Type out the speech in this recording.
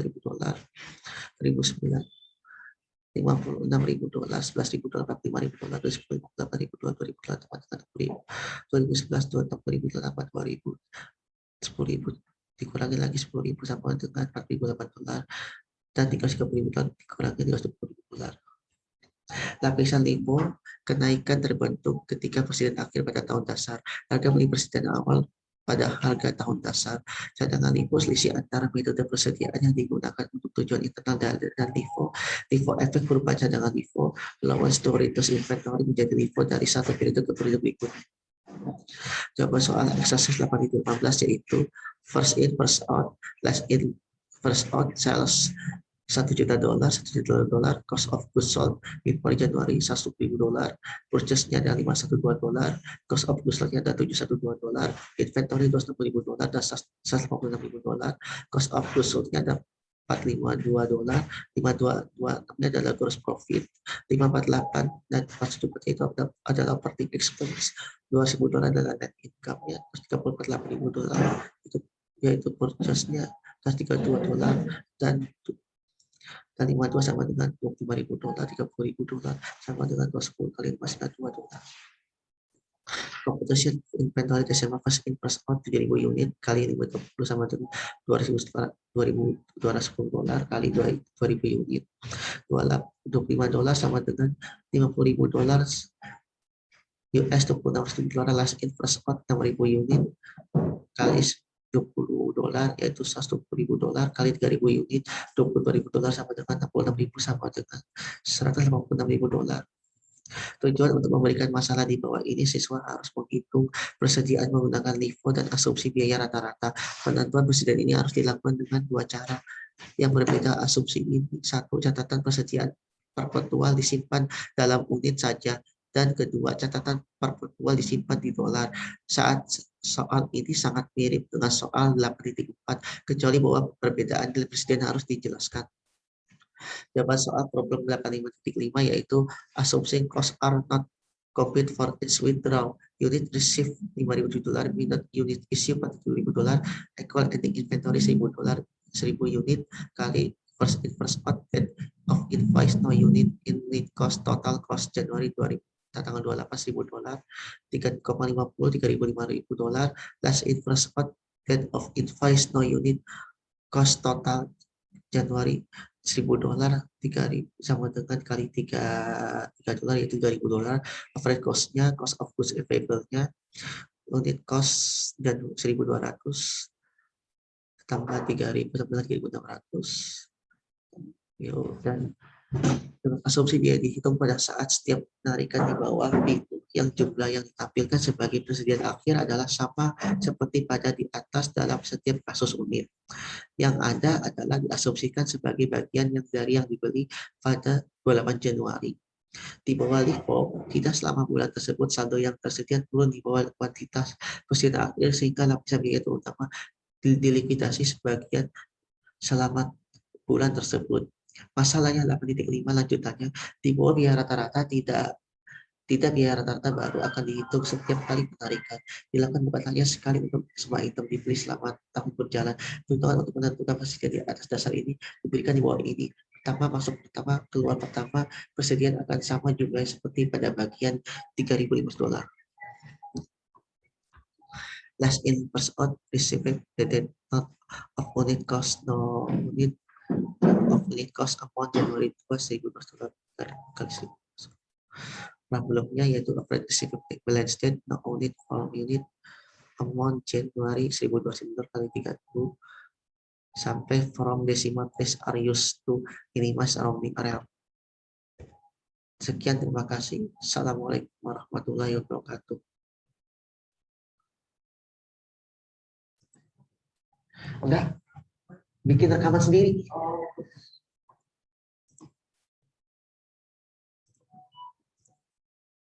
$10.000, 2009 $56.000, $11.000, $45.000, $10.000, $8.000, $20.000, $2011, $26.000, $20.000, dikurangi lagi 10.000 sama dengan $4.008, dan $30.000 dikurangi dengan $20.000. Lapisan LIBOR kenaikan terbentuk ketika presiden akhir pada tahun dasar. Harga beli presiden awal pada harga tahun dasar. Cadangan LIBOR selisih antara metode persediaan yang digunakan untuk tujuan internal dan LIFO. LIFO efek berupa cadangan LIFO, allowance to reduce inventory menjadi LIFO dari satu periode ke periode berikutnya. Jawaban soal eksersis 8.018 yaitu first in first out, last in first out sales $1 juta, cost of goods sold in per Januari $100.000, purchase-nya ada $512, cost of goods sold-nya ada $712, inventory $260.000 dan $156.000, cost of goods sold-nya ada $452, 522-nya adalah gross profit, 548 dan 474 itu adalah operating expense, $2.000 adalah net income-nya, $34.8.000 itu yaitu purchase-nya $32 dan kali 52 sama dengan 25.000 dolar, 30.000 dolar sama dengan 20 kali 5 2 dolar. Computation inventory December first in first out 7.000 unit kali 530 sama dengan 2.210 dolar kali 2.000 unit. 25 dolar sama dengan 50.000 dolar US, 26.000 dolar last in first out 6.000 unit kali 20 dolar yaitu 120.000 dolar kali 3.000 unit 22.000 dolar sama dengan 66.000 sama dengan 186.000 dolar. Tujuan untuk memberikan masalah di bawah ini, siswa harus menghitung persediaan menggunakan LIFO dan asumsi biaya rata-rata. Penentuan presiden ini harus dilakukan dengan dua cara yang berbeda. Asumsi ini, satu, catatan persediaan perpetual disimpan dalam unit saja, dan kedua, catatan perpetual disimpan di dolar. Saat soal ini sangat mirip dengan soal 8.4, kecuali bahwa perbedaan nilai presiden harus dijelaskan. Jawaban soal problem 85.5 yaitu assuming cost are not copied for its withdrawal. Unit receive 5.000 dolar minus unit issue 47.000 dolar equal ending inventory 1.000 dolar 1.000 unit kali first in first out date of invoice no unit cost total cost Januari 2000 tanggal 28 1.000 dolar 3,50 3.000 dolar last in first out date of invoice no unit cost total Januari 1.000 dolar 3.000 sama dengan kali 3 dolar yaitu 2.000 dolar. Average cost-nya, cost of goods available-nya, unit cost dan 1.200 tambah 3.000 sama dengan 3.600. Dan asumsi dia dihitung pada saat setiap penarikan di bawah itu yang jumlah yang ditampilkan sebagai persediaan akhir adalah sama seperti pada di atas dalam setiap kasus unit. Yang ada adalah diasumsikan sebagai bagian dari yang dibeli pada 28 Januari. Di bawah LIFO, tidak selama bulan tersebut saldo yang tersedia turun di bawah kuantitas persediaan akhir sehingga lapisan biaya terutama dilikuidasi sebagian selama bulan tersebut. Masalahnya 8.5 lanjutannya, di bawah biaya rata-rata tidak biaya rata-rata baru akan dihitung setiap kali penarikan. Dilakukan bukan hanya sekali untuk semua item dibeli selama tahun berjalan. Perhitungan untuk menentukan persediaan di atas dasar ini diberikan di bawah ini. Pertama masuk pertama, keluar pertama, persediaan akan sama jumlahnya seperti pada bagian 3.500 dolar. Last in, first out, receiving the debt not of unit cost, no unit of unit cost amount Januari 2.000 dolar kali 1.000. Problemnya yaitu appreciative balance date no unit for unit amount Januari 1.200 kali 30 sampai from decimal place are used to minimize rounding area. Sekian, terima kasih. Assalamualaikum warahmatullahi wabarakatuh. Udah bikin rekaman sendiri.